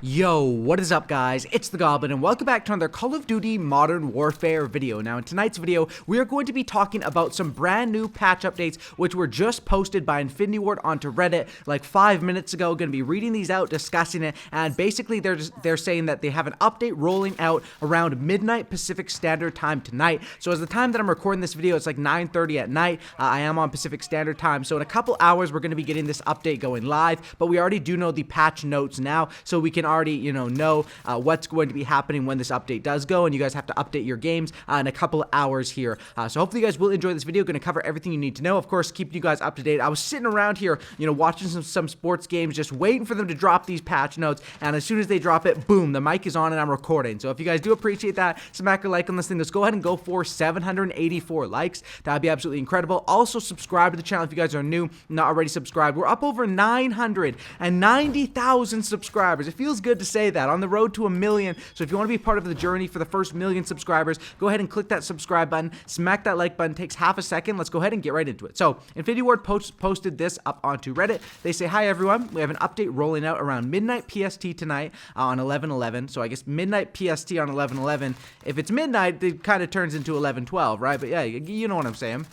Yo, what is up guys? It's the Goblin and welcome back to another Call of Duty Modern Warfare video. Now in tonight's video, we are going to be talking about some brand new patch updates which were just posted by Infinity Ward onto Reddit like 5 minutes ago. Going to be reading these out, discussing it, and basically they're saying that they have an update rolling out around midnight Pacific Standard Time tonight. So as the time that I'm recording this video, it's like 9:30 at night. I am on Pacific Standard Time, so in a couple hours we're going to be getting this update going live, but we already do know the patch notes now, so we can already, know what's going to be happening when this update does go, and you guys have to update your games in a couple of hours here. So hopefully you guys will enjoy this video. Going to cover everything you need to know. Of course, keep you guys up to date. I was sitting around here, watching some sports games, just waiting for them to drop these patch notes, and as soon as they drop it, boom, the mic is on and I'm recording. So if you guys do appreciate that, smack a like on this thing. Let's go ahead and go for 784 likes. That would be absolutely incredible. Also, subscribe to the channel if you guys are new, not already subscribed. We're up over 990,000 subscribers. It feels good to say that, on the road to 1 million. So if you want to be part of the journey for the first 1 million subscribers, go ahead and click that subscribe button, smack that like button. It takes half a second. Let's go ahead and get right into it. So Infinity Ward posted this up onto Reddit. They say, hi everyone, we have an update rolling out around midnight PST tonight on 11/11. So I guess midnight PST on 11/11. If it's midnight, it kind of turns into 11/12, right? But yeah, you know what I'm saying.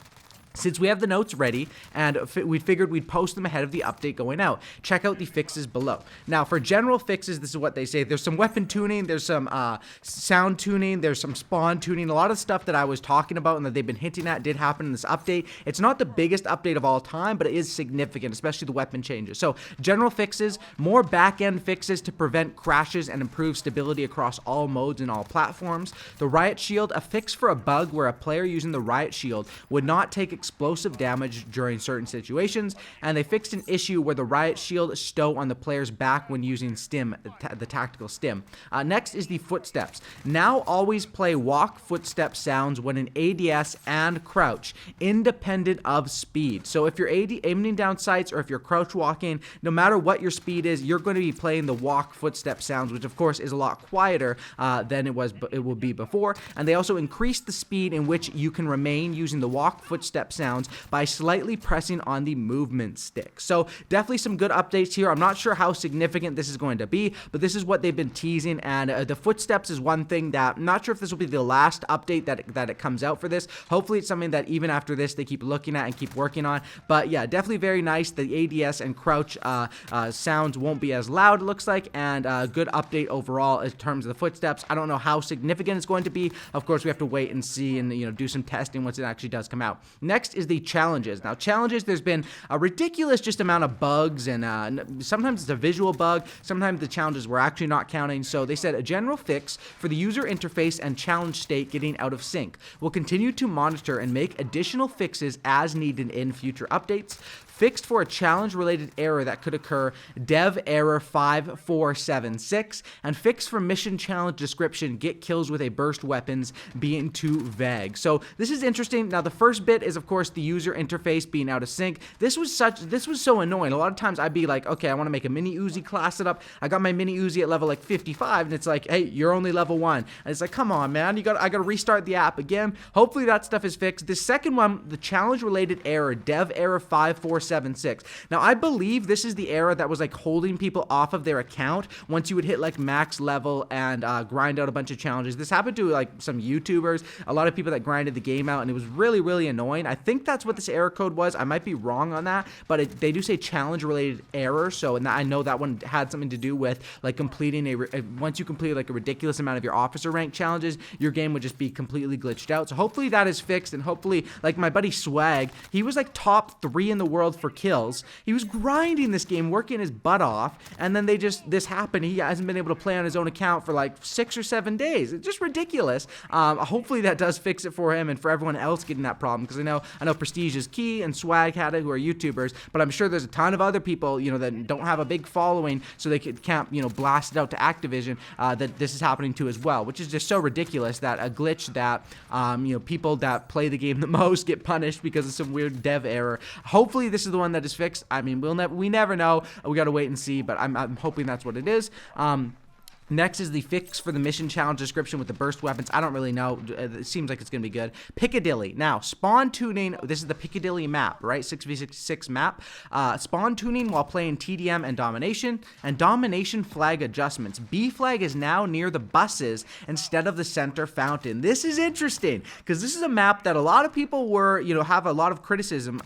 Since we have the notes ready, and we figured we'd post them ahead of the update going out, check out the fixes below. Now, for general fixes, this is what they say. There's some weapon tuning, there's some sound tuning, there's some spawn tuning. A lot of stuff that I was talking about and that they've been hinting at did happen in this update. It's not the biggest update of all time, but it is significant, especially the weapon changes. So, general fixes, more back-end fixes to prevent crashes and improve stability across all modes and all platforms. The Riot Shield, a fix for a bug where a player using the Riot Shield would not take explosive damage during certain situations, and they fixed an issue where the Riot Shield stow on the player's back when using stim, the tactical stim. Next is the footsteps. Now always play walk footstep sounds when in ADS and crouch, independent of speed. So if you're aiming down sights or if you're crouch walking, no matter what your speed is, you're going to be playing the walk footstep sounds, which of course is a lot quieter than it will be before. And they also increased the speed in which you can remain using the walk footstep sounds by slightly pressing on the movement stick. So definitely some good updates here. I'm not sure how significant this is going to be, but this is what they've been teasing, and the footsteps is one thing that I'm not sure if this will be the last update that it comes out for this. Hopefully it's something that even after this they keep looking at and keep working on. But yeah, definitely very nice. The ADS and crouch sounds won't be as loud, it looks like, and good update overall in terms of the footsteps. I don't know how significant it's going to be. Of course, we have to wait and see and do some testing once it actually does come out. Next is the challenges. Now, challenges, there's been a ridiculous just amount of bugs, and sometimes it's a visual bug, sometimes the challenges were actually not counting. So they said a general fix for the user interface and challenge state getting out of sync. We'll continue to monitor and make additional fixes as needed in future updates. Fixed for a challenge-related error that could occur, dev error 5476, and fixed for mission challenge description, get kills with a burst weapons being too vague. So this is interesting. Now the first bit is of course the user interface being out of sync. This was so annoying. A lot of times I'd be like, okay, I want to make a mini Uzi class it up. I got my mini Uzi at level like 55, and it's like, hey, you're only level 1. And it's like, come on, man, I gotta restart the app again. Hopefully that stuff is fixed. The second one, the challenge-related error, dev error 5476. Now, I believe this is the error that was like holding people off of their account once you would hit like max level and grind out a bunch of challenges. This happened to like some YouTubers, a lot of people that grinded the game out, and it was really, really annoying. I think that's what this error code was. I might be wrong on that, but they do say challenge-related error. So, and I know that one had something to do with like completing once you complete like a ridiculous amount of your officer rank challenges, your game would just be completely glitched out. So hopefully that is fixed, and hopefully, like my buddy Swag, he was like top 3 in the world for kills. He was grinding this game, working his butt off, and then this happened. He hasn't been able to play on his own account for like 6 or 7 days. It's just ridiculous. Hopefully that does fix it for him and for everyone else getting that problem, because I know Prestige is Key and Swag had it, who are YouTubers, but I'm sure there's a ton of other people that don't have a big following, so they can't blast it out to Activision, that this is happening to as well, which is just so ridiculous that a glitch that people that play the game the most get punished because of some weird dev error. Hopefully this is the one that is fixed. I mean, we never know. We got to wait and see, but I'm hoping that's what it is. Next is the fix for the mission challenge description with the burst weapons. I don't really know. It seems like it's going to be good. Piccadilly. Now, spawn tuning. This is the Piccadilly map, right? 6v6 map. Spawn tuning while playing TDM and domination flag adjustments. B flag is now near the buses instead of the center fountain. This is interesting because this is a map that a lot of people were, have a lot of criticism,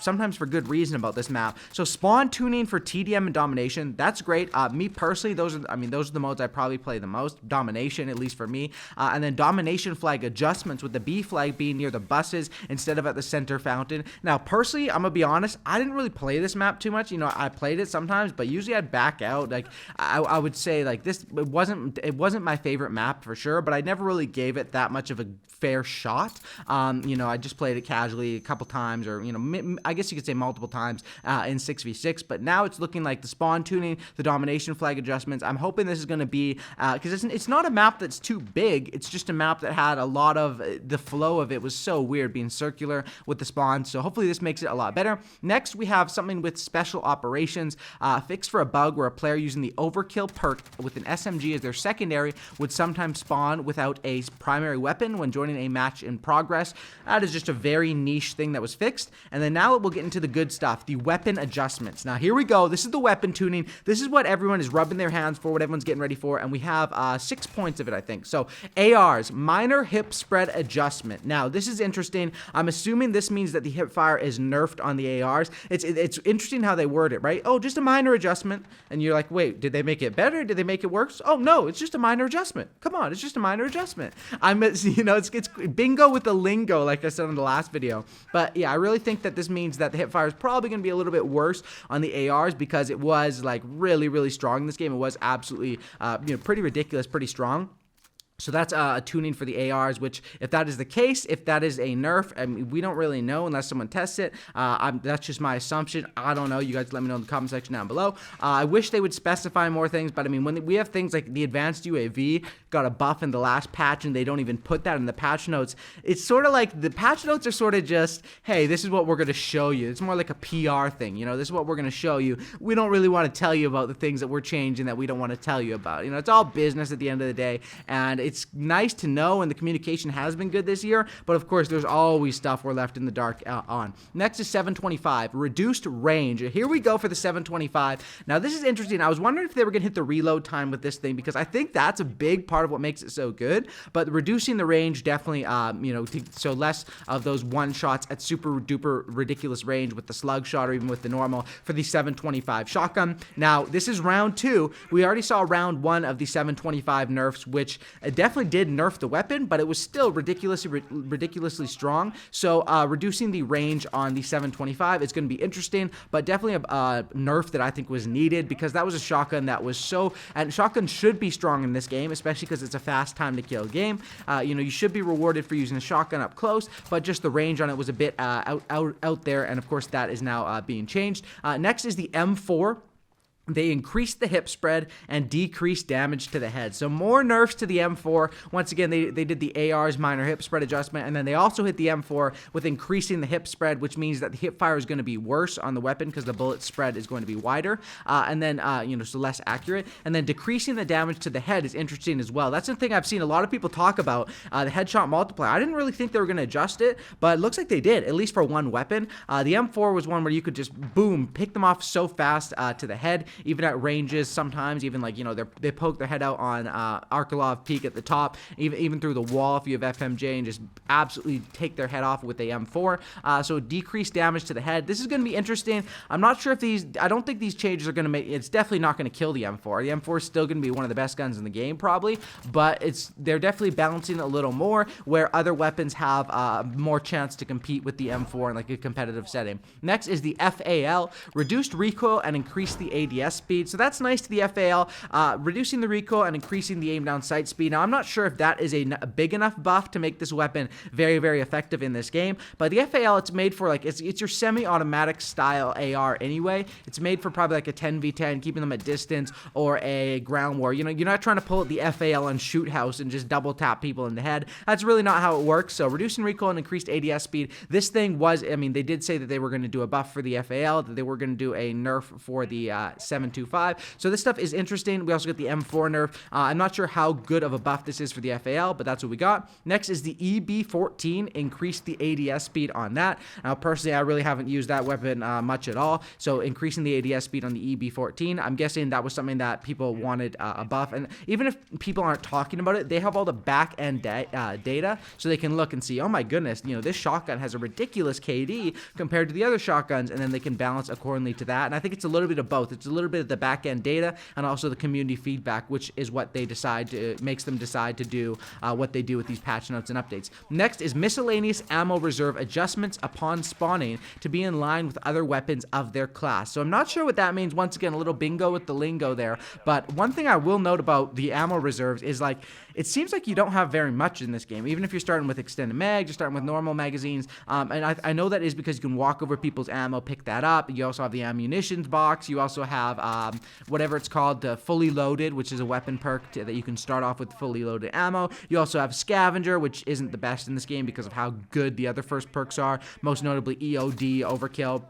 sometimes for good reason about this map. So spawn tuning for TDM and domination. That's great. Me personally, those are the modes I probably play the most. Domination, at least for me. And then domination flag adjustments with the B flag being near the buses instead of at the center fountain. Now, personally, I'm gonna be honest, I didn't really play this map too much. I played it sometimes, but usually I'd back out. Like, I would say, like, this, it wasn't my favorite map for sure, but I never really gave it that much of a fair shot. I just played it casually a couple times, or, I guess you could say multiple times in 6v6, but now it's looking like the spawn tuning, the domination flag adjustments. I'm hoping this is going to be, because it's not a map that's too big, it's just a map that had a lot of, the flow of it was so weird being circular with the spawns, so hopefully this makes it a lot better. Next, we have something with special operations, fix for a bug where a player using the overkill perk with an SMG as their secondary would sometimes spawn without a primary weapon when joining a match in progress. That is just a very niche thing that was fixed. And then now we'll get into the good stuff, the weapon adjustments. Now here we go. This is the weapon tuning. This is what everyone is rubbing their hands for, what everyone's getting ready for, and we have 6 points of it, I think. So ARs, minor hip spread adjustment. Now this is interesting. I'm assuming this means that the hip fire is nerfed on the ARs. It's interesting how they word it, right? Oh, just a minor adjustment. And you're like, wait, did they make it better? Did they make it worse? Oh no, it's just a minor adjustment. Come on, it's just a minor adjustment. It's bingo with the lingo, like I said in the last video. But yeah, I really think that this means that the hip fire is probably going to be a little bit worse on the ARs because it was like really, really strong in this game. It was absolutely, pretty ridiculous, pretty strong. So that's a tuning for the ARs, which if that is the case, if that is a nerf, I mean, we don't really know unless someone tests it. That's just my assumption. I don't know. You guys let me know in the comment section down below. I wish they would specify more things, but I mean, when we have things like the advanced UAV got a buff in the last patch and they don't even put that in the patch notes, it's sort of like the patch notes are sort of just, hey, this is what we're going to show you. It's more like a PR thing. This is what we're going to show you. We don't really want to tell you about the things that we're changing that we don't want to tell you about. It's all business at the end of the day, and it's nice to know, and the communication has been good this year, but of course there's always stuff we're left in the dark on. Next is 725, reduced range. Here we go for the 725. Now this is interesting. I was wondering if they were going to hit the reload time with this thing, because I think that's a big part of what makes it so good, but reducing the range definitely, so less of those one shots at super duper ridiculous range with the slug shot or even with the normal for the 725 shotgun. Now this is round 2. We already saw round 1 of the 725 nerfs, which definitely did nerf the weapon, but it was still ridiculously strong. So reducing the range on the 725 is going to be interesting, but definitely a nerf that I think was needed, because that was a shotgun that was and shotgun should be strong in this game, especially because it's a fast time to kill game. You should be rewarded for using a shotgun up close, but just the range on it was a bit out there, and of course that is now being changed. Next is the M4. They increased the hip spread and decreased damage to the head. So more nerfs to the M4. Once again, they did the AR's minor hip spread adjustment, and then they also hit the M4 with increasing the hip spread, which means that the hip fire is going to be worse on the weapon because the bullet spread is going to be wider, and then, so less accurate. And then decreasing the damage to the head is interesting as well. That's the thing I've seen a lot of people talk about, the headshot multiplier. I didn't really think they were going to adjust it, but it looks like they did, at least for one weapon. The M4 was one where you could just, boom, pick them off so fast to the head, even at ranges sometimes, even like, they poke their head out on Arkalov Peak at the top, even through the wall if you have FMJ, and just absolutely take their head off with the M4. So decreased damage to the head. This is going to be interesting. I'm not sure if I don't think these changes are going to it's definitely not going to kill the M4. The M4 is still going to be one of the best guns in the game probably, but they're definitely balancing a little more where other weapons have more chance to compete with the M4 in like a competitive setting. Next is the FAL, reduced recoil and increased the ADS speed. So that's nice to the FAL, reducing the recoil and increasing the aim down sight speed. Now I'm not sure if that is a big enough buff to make this weapon very, very effective in this game, but the FAL, it's made for like, it's your semi-automatic style AR anyway. It's made for probably like a 10v10, keeping them at distance, or a ground war. You're not trying to pull out the FAL on shoot house and just double tap people in the head. That's really not how it works. So reducing recoil and increased ADS speed. This thing was, they did say that they were going to do a buff for the FAL, that they were going to do a nerf for the 725. So this stuff is interesting. We also got the M4 nerf. I'm not sure how good of a buff this is for the FAL, but that's what we got. Next is the EB14, increased the ADS speed on that. Now, personally, I really haven't used that weapon much at all, so increasing the ADS speed on the EB14, I'm guessing that was something that people wanted a buff, and even if people aren't talking about it, they have all the back-end data, so they can look and see, oh my goodness, you know, this shotgun has a ridiculous KD compared to the other shotguns, and then they can balance accordingly to that, and I think it's a little bit of both. It's a little bit of the back-end data and also the community feedback, which is what they decide to, makes them decide to do what they do with these patch notes and updates. Next is miscellaneous ammo reserve adjustments upon spawning to be in line with other weapons of their class. So I'm not sure what that means. Once again, a little bingo with the lingo there, but one thing I will note about the ammo reserves is, like, it seems like you don't have very much in this game. Even if you're starting with extended mags, you're starting with normal magazines, and I know that is because you can walk over people's ammo, pick that up. You also have the ammunitions box. You also have whatever it's called, fully loaded, which is a weapon perk that you can start off with fully loaded ammo. You also have scavenger, which isn't the best in this game because of how good the other first perks are, most notably EOD, overkill,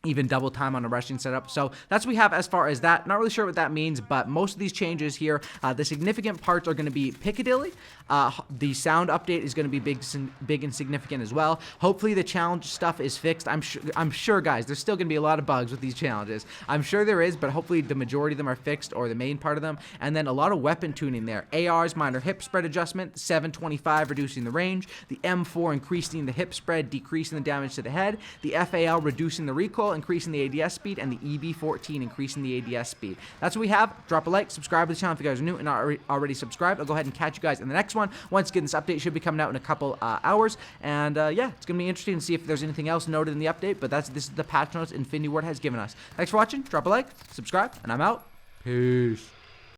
even double time on a rushing setup. So that's what we have as far as that. Not really sure what that means, but most of these changes here, the significant parts are going to be Piccadilly. The sound update is going to be big and significant as well. Hopefully the challenge stuff is fixed. I'm sure, guys, there's still going to be a lot of bugs with these challenges. I'm sure there is, but hopefully the majority of them are fixed, or the main part of them. And then a lot of weapon tuning there. AR's minor hip spread adjustment, 725 reducing the range. The M4 increasing the hip spread, decreasing the damage to the head. The FAL reducing the recoil, increasing the ADS speed, and the EB14 increasing the ADS speed. That's what we have. Drop a like, subscribe to the channel if you guys are new and not already subscribed. I'll go ahead and catch you guys in the next one. Once again, this update should be coming out in a couple hours, and yeah, it's gonna be interesting to see if there's anything else noted in the update, but this is the patch notes Infinity Ward has given us. Thanks for watching. Drop a like, subscribe, and I'm out. Peace.